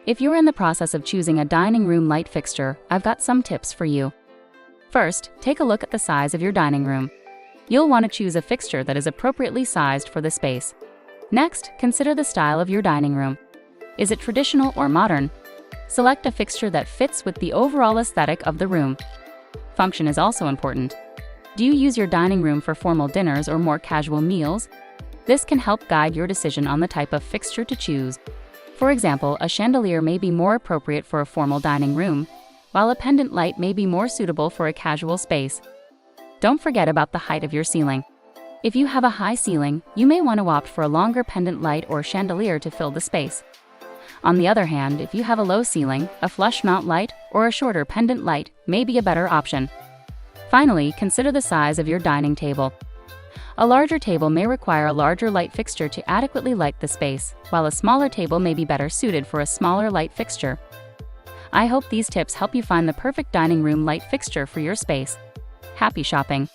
If you're in the process of choosing a dining room light fixture, I've got some tips for you. First, take a look at the size of your dining room. You'll want to choose a fixture that is appropriately sized for the space. Next, consider the style of your dining room. Is it traditional or modern? Select a fixture that fits with the overall aesthetic of the room. Function is also important. Do you use your dining room for formal dinners or more casual meals? This can help guide your decision on the type of fixture to choose. For example, a chandelier may be more appropriate for a formal dining room, while a pendant light may be more suitable for a casual space. Don't forget about the height of your ceiling. If you have a high ceiling, you may want to opt for a longer pendant light or chandelier to fill the space. On the other hand, if you have a low ceiling, a flush mount light or a shorter pendant light may be a better option. Finally, consider the size of your dining table. A larger table may require a larger light fixture to adequately light the space, while a smaller table may be better suited for a smaller light fixture. I hope these tips help you find the perfect dining room light fixture for your space. Happy shopping!